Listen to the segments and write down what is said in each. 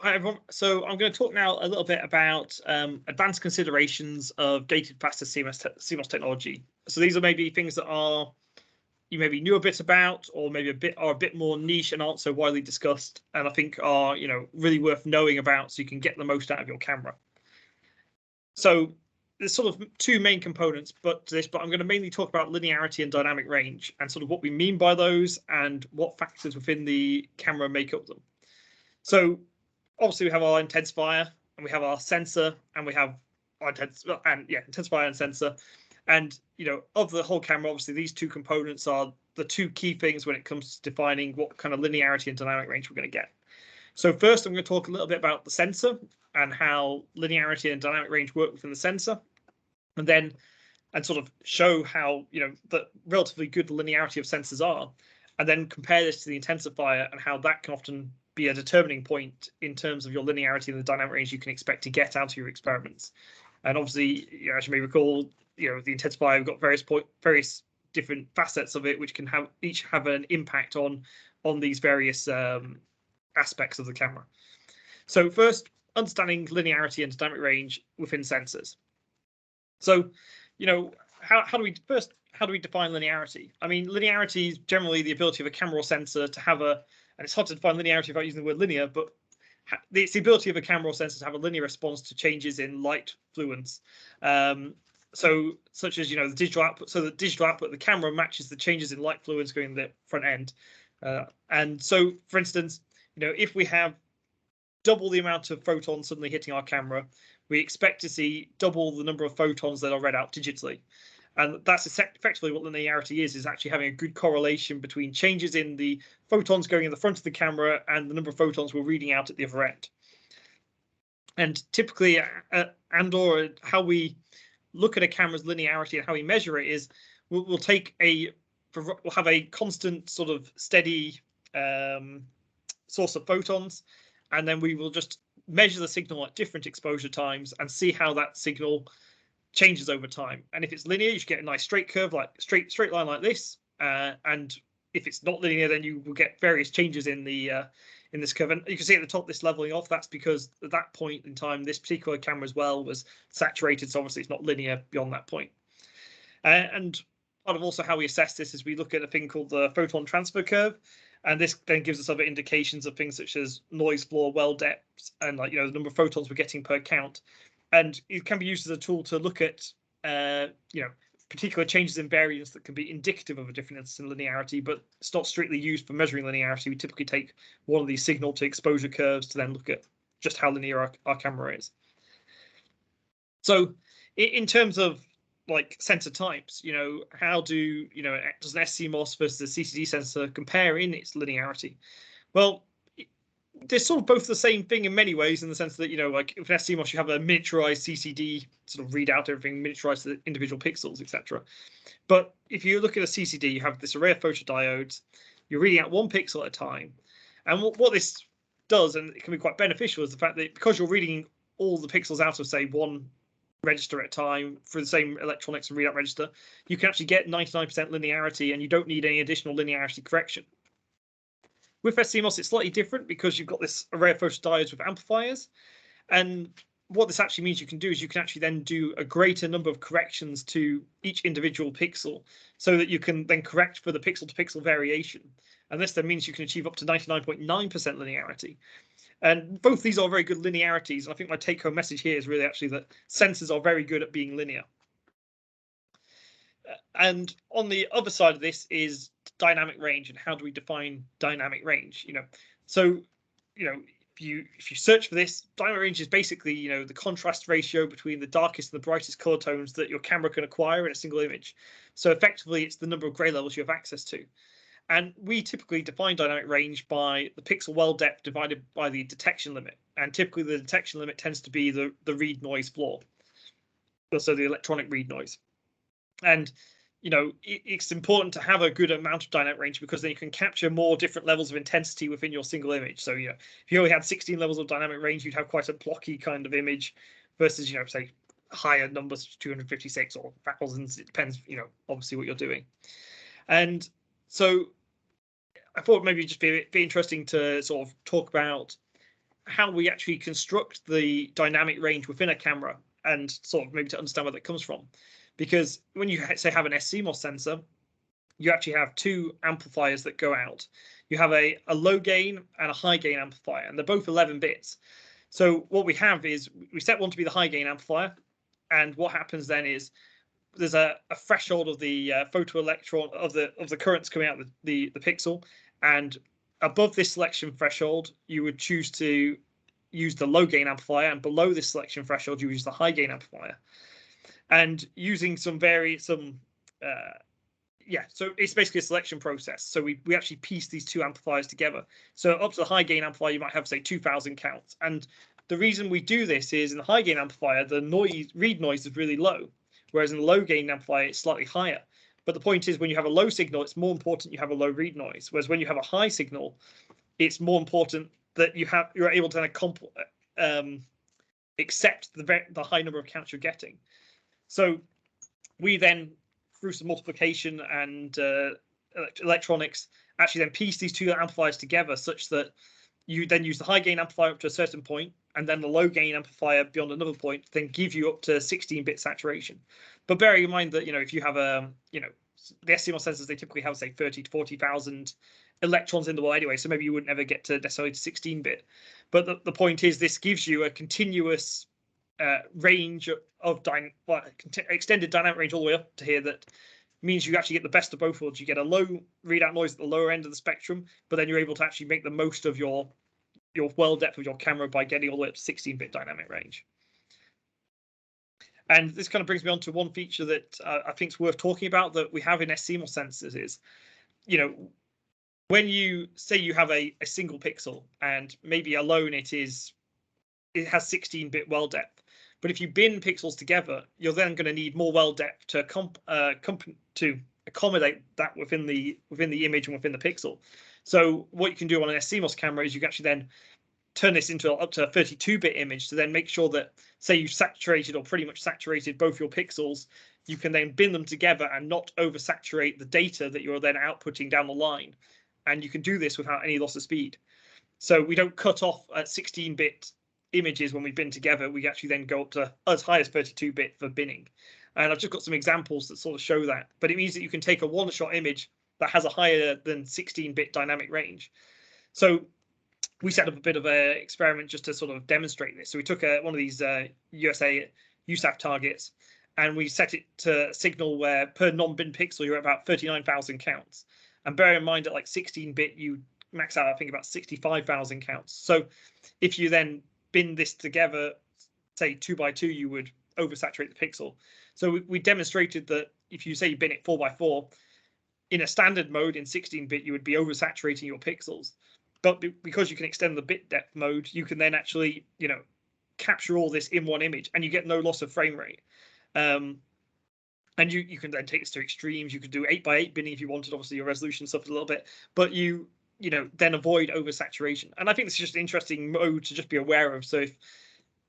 Hi everyone. So I'm going to talk now a little bit about advanced considerations of gated faster CMOS technology. So these are maybe things that you maybe knew a bit about, or maybe a bit more niche and aren't so widely discussed, and I think are really worth knowing about, so you can get the most out of your camera. So there's sort of two main components, but I'm going to mainly talk about linearity and dynamic range, and sort of what we mean by those, and what factors within the camera make up them. So obviously we have our intensifier and we have our sensor, and we have our intensifier and sensor. And of the whole camera, obviously these two components are the two key things when it comes to defining what kind of linearity and dynamic range we're going to get. So first I'm going to talk a little bit about the sensor and how linearity and dynamic range work within the sensor, and sort of show how the relatively good linearity of sensors are, and then compare this to the intensifier and how that can often be a determining point in terms of your linearity and the dynamic range you can expect to get out of your experiments. And obviously, as you may recall, the intensifier, we've got various different facets of it, which can each have an impact on these various aspects of the camera. So first, understanding linearity and dynamic range within sensors. So, how do we define linearity? I mean, linearity is generally the ability of a camera or sensor to have and it's hard to define linearity without using the word linear, but it's the ability of a camera or sensor to have a linear response to changes in light fluence. So such as, the digital output. So the digital output of the camera matches the changes in light fluence going in the front end. And so, for instance, if we have double the amount of photons suddenly hitting our camera, we expect to see double the number of photons that are read out digitally. And that's effectively what linearity is actually having a good correlation between changes in the photons going in the front of the camera and the number of photons we're reading out at the other end. And typically, or how we look at a camera's linearity and how we measure it is we'll have a constant sort of steady source of photons, and then we will just measure the signal at different exposure times and see how that signal changes over time. And if it's linear, you should get a nice straight curve, like straight line like this. And if it's not linear, then you will get various changes in this curve. And you can see at the top this leveling off. That's because at that point in time, this particular camera as well was saturated, so obviously it's not linear beyond that point. And part of also how we assess this is we look at a thing called the photon transfer curve. And this then gives us other indications of things such as noise floor, well depth, and the number of photons we're getting per count. And it can be used as a tool to look at particular changes in variance that can be indicative of a difference in linearity, but it's not strictly used for measuring linearity. We typically take one of these signal to exposure curves to then look at just how linear our camera is. So in terms of sensor types, how does an sCMOS versus a CCD sensor compare in its linearity? Well, they're sort of both the same thing in many ways, in the sense that with an sCMOS you have a miniaturized CCD sort of read out everything, miniaturized the individual pixels, etc. But if you look at a CCD, you have this array of photodiodes. You're reading out one pixel at a time, and what this does, and it can be quite beneficial, is the fact that because you're reading all the pixels out of, say, one register at a time for the same electronics and readout register, you can actually get 99% linearity, and you don't need any additional linearity correction. With sCMOS, it's slightly different because you've got this array of photodiodes with amplifiers. And what this actually means you can do is you can actually then do a greater number of corrections to each individual pixel, so that you can then correct for the pixel-to-pixel variation. And this then means you can achieve up to 99.9% linearity. And both these are very good linearities. And I think my take-home message here is really actually that sensors are very good at being linear. And on the other side of this is dynamic range, and how do we define dynamic range? So if you search for this, dynamic range is basically the contrast ratio between the darkest and the brightest color tones that your camera can acquire in a single image. So effectively, it's the number of gray levels you have access to. And we typically define dynamic range by the pixel well depth divided by the detection limit. And typically the detection limit tends to be the read noise floor, so the electronic read noise. And it's important to have a good amount of dynamic range, because then you can capture more different levels of intensity within your single image. So if you only had 16 levels of dynamic range, you'd have quite a blocky kind of image, versus say higher numbers, 256 or thousands. It depends, obviously what you're doing. And so I thought maybe it'd just be interesting to sort of talk about how we actually construct the dynamic range within a camera, and sort of maybe to understand where that comes from. Because when you say have an sCMOS sensor, you actually have two amplifiers that go out. You have a low gain and a high gain amplifier, and they're both 11 bits. So what we have is we set one to be the high gain amplifier, and what happens then is there's a threshold of the photoelectron of the currents coming out of the pixel, and above this selection threshold you would choose to use the low gain amplifier, and below this selection threshold you use the high gain amplifier. And using so it's basically a selection process. So we actually piece these two amplifiers together. So up to the high gain amplifier, you might have, say, 2,000 counts. And the reason we do this is in the high gain amplifier, the read noise is really low, whereas in the low gain amplifier, it's slightly higher. But the point is, when you have a low signal, it's more important you have a low read noise. Whereas when you have a high signal, it's more important that you're able to accept the high number of counts you're getting. So we then, through some multiplication and electronics, actually then piece these two amplifiers together such that you then use the high gain amplifier up to a certain point, and then the low gain amplifier beyond another point, then give you up to 16-bit saturation. But bearing in mind that, if you have the sCMOS sensors, they typically have, say, 30 to 40,000 electrons in the wall anyway, so maybe you wouldn't ever get to necessarily to 16-bit. But the point is, this gives you a continuous range of extended dynamic range all the way up to here. That means you actually get the best of both worlds. You get a low readout noise at the lower end of the spectrum, but then you're able to actually make the most of your well depth of your camera by getting all the way up to 16-bit dynamic range. And this kind of brings me on to one feature that I think is worth talking about that we have in sCMOS sensors is, when you say you have a single pixel and maybe alone it has 16-bit well depth, but if you bin pixels together, you're then going to need more well depth to accommodate that within the image and within the pixel. So what you can do on an sCMOS camera is you can actually then turn this into up to a 32-bit image to then make sure that, say, you've saturated or pretty much saturated both your pixels, you can then bin them together and not oversaturate the data that you're then outputting down the line. And you can do this without any loss of speed. So we don't cut off at 16-bit images when we bin together. We actually then go up to as high as 32-bit for binning. And I've just got some examples that sort of show that. But it means that you can take a one-shot image that has a higher than 16-bit dynamic range. So we set up a bit of an experiment just to sort of demonstrate this. So we took one of these USA USAF targets, and we set it to a signal where per non-bin pixel you're at about 39,000 counts. And bear in mind at like 16-bit you max out, I think, about 65,000 counts. So if you then bin this together, say 2 by 2, you would oversaturate the pixel. So we demonstrated that if you say you bin it 4 by 4, in a standard mode in 16-bit you would be oversaturating your pixels. But because you can extend the bit depth mode, you can then actually, capture all this in one image, and you get no loss of frame rate. And you can then take this to extremes. You could do 8 by 8 binning if you wanted. Obviously, your resolution suffered a little bit, but you then avoid oversaturation. And I think this is just an interesting mode to just be aware of. So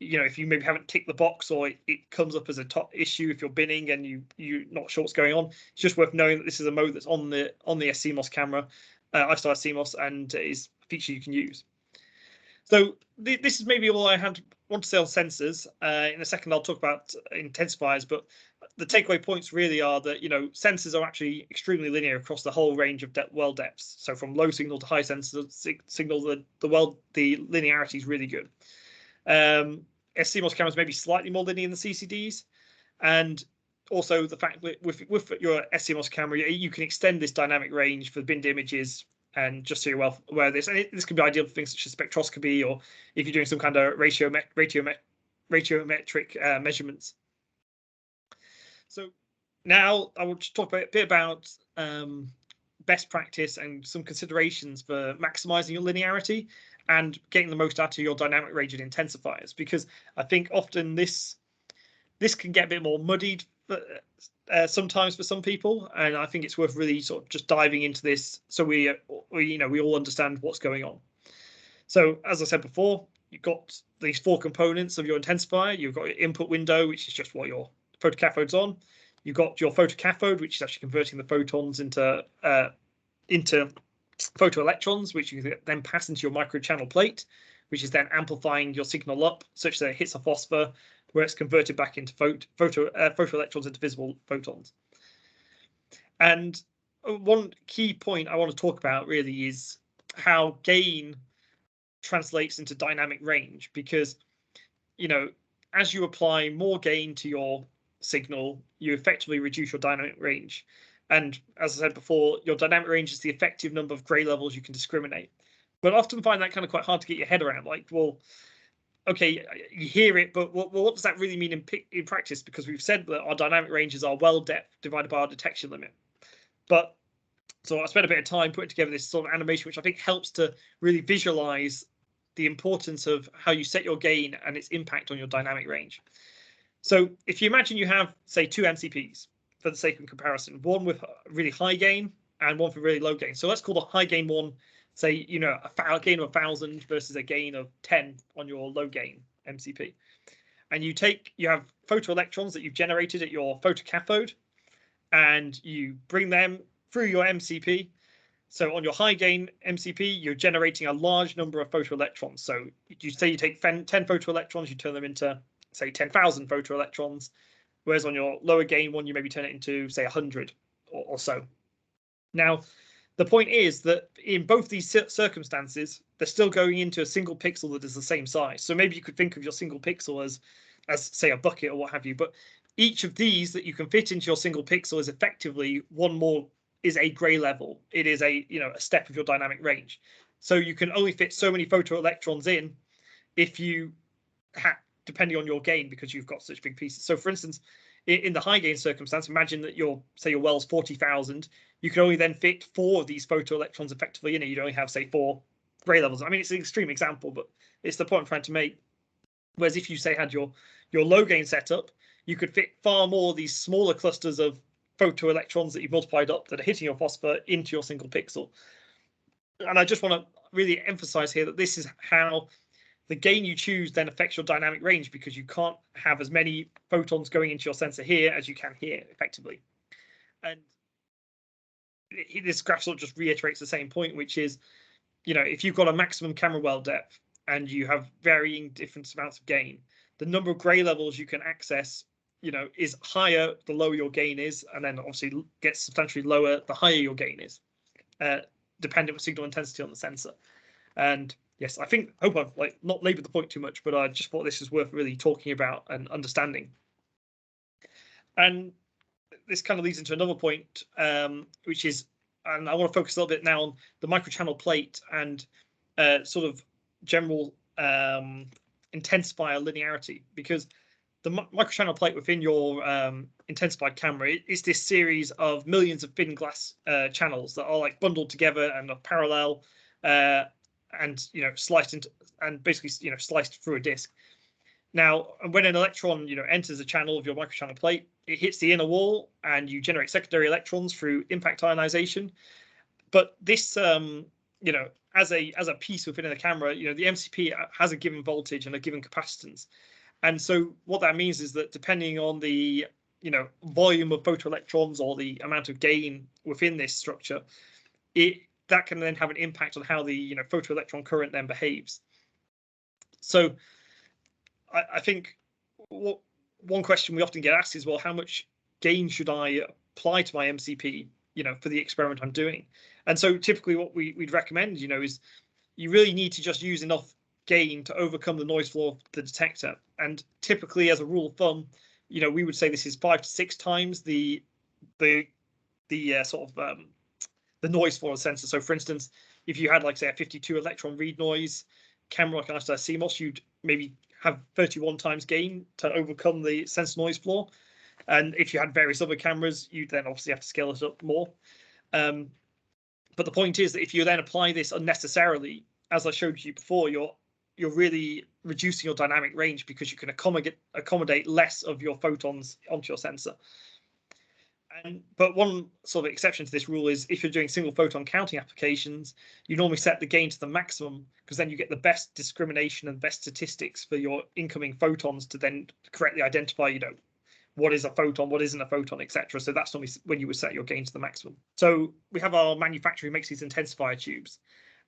if you maybe haven't ticked the box, or it comes up as a top issue if you're binning and you're not sure what's going on, it's just worth knowing that this is a mode that's on the sCMOS camera, iStar sCMOS, and is a feature you can use. So this is maybe all I want to say on sensors. In a second, I'll talk about intensifiers, but the takeaway points really are that sensors are actually extremely linear across the whole range of well depths. So from low signal to high signal, the linearity is really good. sCMOS cameras may be slightly more linear than CCDs, and also the fact that with your sCMOS camera, you can extend this dynamic range for binned images. And just so you're well aware of this, and this can be ideal for things such as spectroscopy, or if you're doing some kind of ratiometric measurements. So now I want to talk a bit about best practice and some considerations for maximizing your linearity and getting the most out of your dynamic range and intensifiers, because I think often this can get a bit more muddied sometimes for some people, and I think it's worth really sort of just diving into this so we all understand what's going on. So as I said before, you've got these 4 components of your intensifier. You've got your input window, which is just what your photocathode's on. You've got your photocathode, which is actually converting the photons into photoelectrons, which you can then pass into your microchannel plate, which is then amplifying your signal up such that it hits a phosphor, where it's converted back into photoelectrons into visible photons. And one key point I want to talk about really is how gain translates into dynamic range, because, you know, as you apply more gain to your signal, you effectively reduce your dynamic range. And as I said before, your dynamic range is the effective number of gray levels you can discriminate. But I often find that kind of quite hard to get your head around. Like, well, okay, you hear it, but what does that really mean in practice? Because we've said that our dynamic range is our well depth divided by our detection limit. But so I spent a bit of time putting together this sort of animation, which I think helps to really visualize the importance of how you set your gain and its impact on your dynamic range. So if you imagine you have, say, two MCPs for the sake of comparison, one with really high gain and one for really low gain. So let's call the high gain one, say, you know, a gain of 1,000 versus a gain of 10 on your low gain MCP. And you have photoelectrons that you've generated at your photocathode, and you bring them through your MCP. So on your high gain MCP, you're generating a large number of photoelectrons. So you say you take 10 photoelectrons, you turn them into, say, 10,000 photoelectrons, whereas on your lower gain one, you maybe turn it into, say, 100 or so. Now, the point is that in both these circumstances, they're still going into a single pixel that is the same size. So maybe you could think of your single pixel as say, a bucket or what have you. But each of these that you can fit into your single pixel is effectively is a gray level. It is a step of your dynamic range. So you can only fit so many photoelectrons in if you depending on your gain, because you've got such big pieces. So for instance, in the high gain circumstance, imagine that your well's 40,000. You can only then fit 4 of these photoelectrons effectively in it. You'd only have, say, 4 gray levels. I mean, it's an extreme example, but it's the point I'm trying to make. Whereas if you, say, had your low gain setup, you could fit far more of these smaller clusters of photoelectrons that you've multiplied up that are hitting your phosphor into your single pixel. And I just want to really emphasize here that this is how the gain you choose then affects your dynamic range, because you can't have as many photons going into your sensor here as you can here effectively. And this graph sort of just reiterates the same point, which is, if you've got a maximum camera well depth and you have varying different amounts of gain, the number of gray levels you can access, is higher the lower your gain is, and then obviously gets substantially lower the higher your gain is, dependent on signal intensity on the sensor. And yes, I hope I've not labored the point too much, but I just thought this was worth really talking about and understanding. And this kind of leads into another point, which is, and I want to focus a little bit now on the microchannel plate and sort of general intensifier linearity, because the microchannel plate within your intensified camera is this series of millions of thin glass channels that are bundled together and are parallel and sliced into, and basically sliced through a disc. Now, when an electron enters a channel of your microchannel plate, it hits the inner wall and you generate secondary electrons through impact ionization. But this as a piece within the camera, the MCP has a given voltage and a given capacitance. And so what that means is that depending on the volume of photoelectrons or the amount of gain within this structure, that can then have an impact on how the photoelectron current then behaves. So I think one question we often get asked is, well, how much gain should I apply to my MCP for the experiment I'm doing? And so typically what we'd recommend is you really need to just use enough gain to overcome the noise floor of the detector. And typically, as a rule of thumb, we would say this is 5 to 6 times the sort of the noise floor of the sensor. So for instance, if you had say a 52 electron read noise camera like iStar sCMOS, you'd maybe have 31 times gain to overcome the sensor noise floor. And if you had various other cameras, you'd then obviously have to scale it up more. But the point is that if you then apply this unnecessarily, as I showed you before, you're really reducing your dynamic range, because you can accommodate less of your photons onto your sensor. But one sort of exception to this rule is if you're doing single photon counting applications, you normally set the gain to the maximum, because then you get the best discrimination and best statistics for your incoming photons to then correctly identify, what is a photon, what isn't a photon, etc. So that's normally when you would set your gain to the maximum. So we have our manufacturer who makes these intensifier tubes,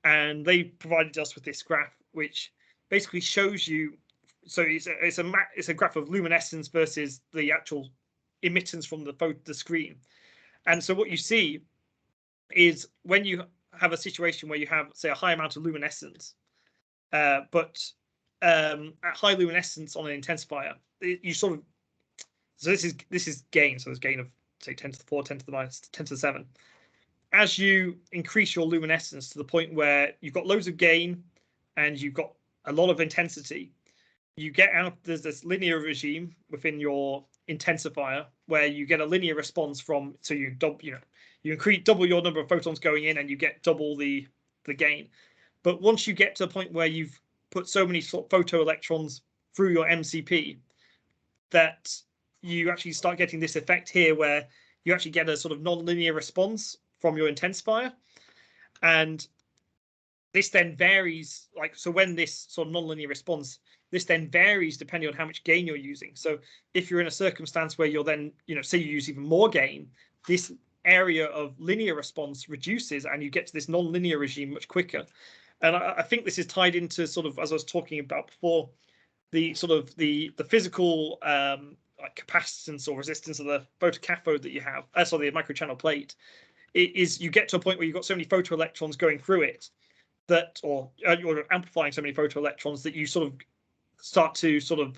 and they provided us with this graph, which basically shows you. So it's a graph of luminescence versus the actual emittance from the screen. And so what you see is when you have a situation where you have, say, a high amount of luminescence, but at high luminescence on an intensifier, you sort of, so this is gain. So there's gain of, say, 10 to the 4, 10 to the minus, 10 to the 7. As you increase your luminescence to the point where you've got loads of gain and you've got a lot of intensity, you get out, there's this linear regime within your intensifier where you get a linear response from, so you increase double your number of photons going in and you get double the gain. But once you get to the point where you've put so many photoelectrons through your MCP that you actually start getting this effect here where you actually get a sort of non-linear response from your intensifier. And this then varies, like, so when this sort of non-linear response, this then varies depending on how much gain you're using. So if you're in a circumstance where you're then, say you use even more gain, this area of linear response reduces and you get to this non-linear regime much quicker. And I think this is tied into sort of, as I was talking about before, the sort of the physical like capacitance or resistance of the photocathode that you have, the microchannel plate. It is, you get to a point where you've got so many photoelectrons going through it that, or you're amplifying so many photoelectrons that you sort of start to sort of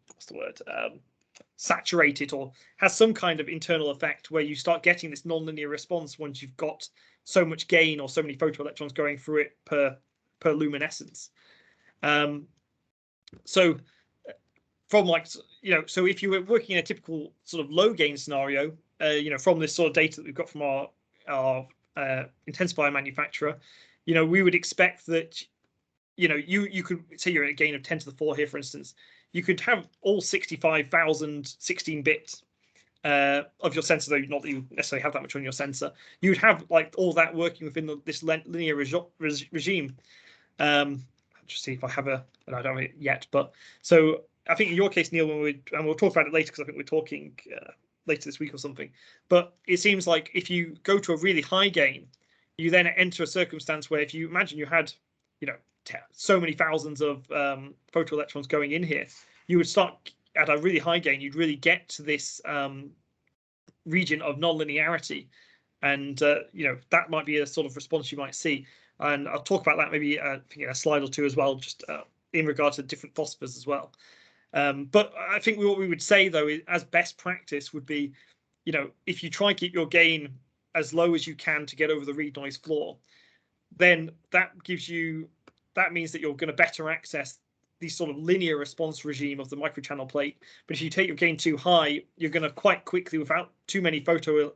what's the word, saturate it, or has some kind of internal effect where you start getting this non-linear response once you've got so much gain or so many photoelectrons going through it per luminescence. So from, like, so if you were working in a typical sort of low gain scenario, from this sort of data that we've got from our intensifier manufacturer, we would expect that, you could say you're at a gain of 10 to the 4 here, for instance. You could have all 65,000 16 bits of your sensor, though not that you necessarily have that much on your sensor. You would have like all that working within this linear regime. Just see if I have I don't have it yet, but so I think in your case, Neil, and we'll talk about it later because I think we're talking later this week or something. But it seems like if you go to a really high gain, you then enter a circumstance where, if you imagine you had, so many thousands of photoelectrons going in here, you would start at a really high gain. You'd really get to this region of non-linearity, and that might be a sort of response you might see. And I'll talk about that maybe in a slide or two as well, just in regard to different phosphors as well. But I think what we would say, though, is, as best practice would be, if you try and keep your gain as low as you can to get over the read noise floor, then that means that you're going to better access the sort of linear response regime of the microchannel plate. But if you take your gain too high, you're going to quite quickly, without too many photons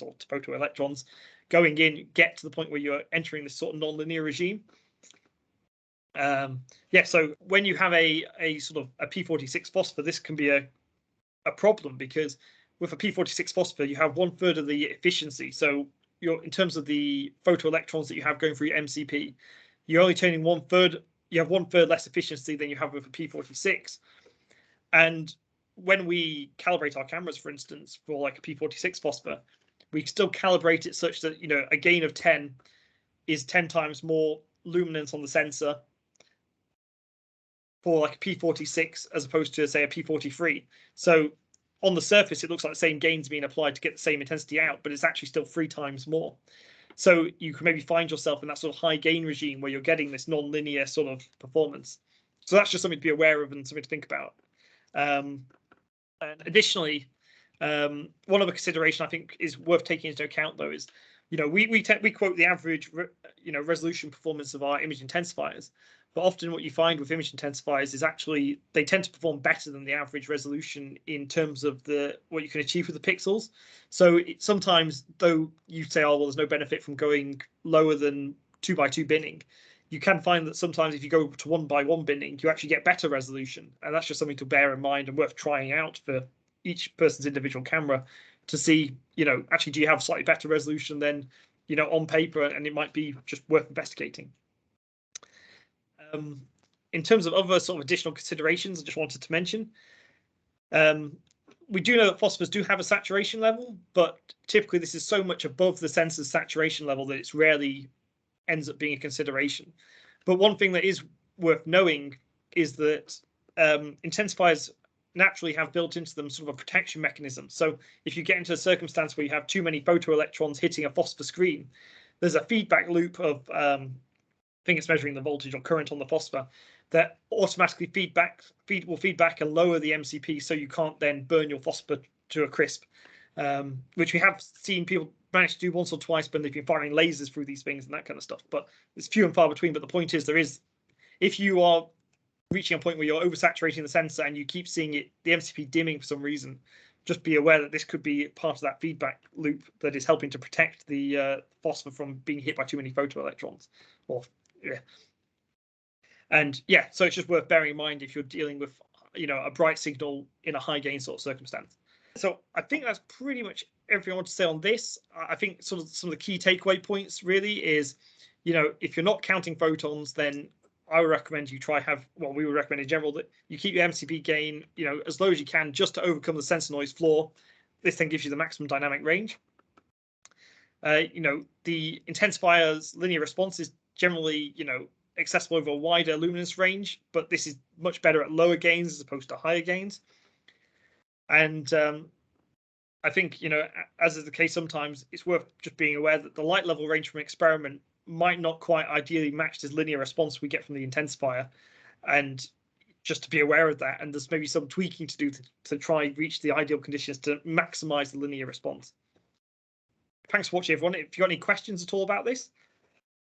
or photoelectrons going in, get to the point where you're entering this sort of non-linear regime. So when you have a sort of a P46 phosphor, this can be a problem, because with a P46 phosphor, you have 1/3 of the efficiency. So in terms of the photoelectrons that you have going through your MCP, you're only turning 1/3. You have 1/3 less efficiency than you have with a P46. And when we calibrate our cameras, for instance, for like a P46 phosphor, we still calibrate it such that a gain of 10 is 10 times more luminance on the sensor for like a P46 as opposed to, say, a P43. So on the surface, it looks like the same gain's being applied to get the same intensity out, but it's actually still 3 times more. So you can maybe find yourself in that sort of high gain regime where you're getting this non-linear sort of performance. So that's just something to be aware of and something to think about. And additionally, one other consideration I think is worth taking into account, though, is we quote the average resolution performance of our image intensifiers, but often what you find with image intensifiers is actually they tend to perform better than the average resolution in terms of what you can achieve with the pixels. So sometimes, though you say, oh well, there's no benefit from going lower than 2x2 binning, you can find that sometimes if you go to 1x1 binning, you actually get better resolution, and that's just something to bear in mind and worth trying out for each person's individual camera to see, actually, do you have slightly better resolution than, on paper, and it might be just worth investigating. In terms of other sort of additional considerations, I just wanted to mention, we do know that phosphors do have a saturation level, but typically this is so much above the sensor's saturation level that it's rarely ends up being a consideration. But one thing that is worth knowing is that intensifiers naturally have built into them sort of a protection mechanism. So if you get into a circumstance where you have too many photoelectrons hitting a phosphor screen, there's a feedback loop of I think it's measuring the voltage or current on the phosphor that automatically will feed back and lower the MCP, so you can't then burn your phosphor to a crisp, which we have seen people manage to do once or twice when they've been firing lasers through these things and that kind of stuff. But it's few and far between. But the point is, if you are reaching a point where you're oversaturating the sensor and you keep seeing the MCP dimming for some reason, just be aware that this could be part of that feedback loop that is helping to protect the phosphor from being hit by too many photoelectrons. So it's just worth bearing in mind if you're dealing with a bright signal in a high gain sort of circumstance. So I think that's pretty much everything I want to say on this. I think sort of some of the key takeaway points really is, if you're not counting photons, then I would recommend you we would recommend in general that you keep your MCP gain, as low as you can, just to overcome the sensor noise floor. This then gives you the maximum dynamic range. The intensifier's linear response is generally, accessible over a wider luminance range, but this is much better at lower gains as opposed to higher gains. And I think, as is the case sometimes, it's worth just being aware that the light level range from experiment might not quite ideally match this linear response we get from the intensifier, and just to be aware of that. And there's maybe some tweaking to do to try and reach the ideal conditions to maximize the linear response. Thanks for watching, everyone. If you've got any questions at all about this,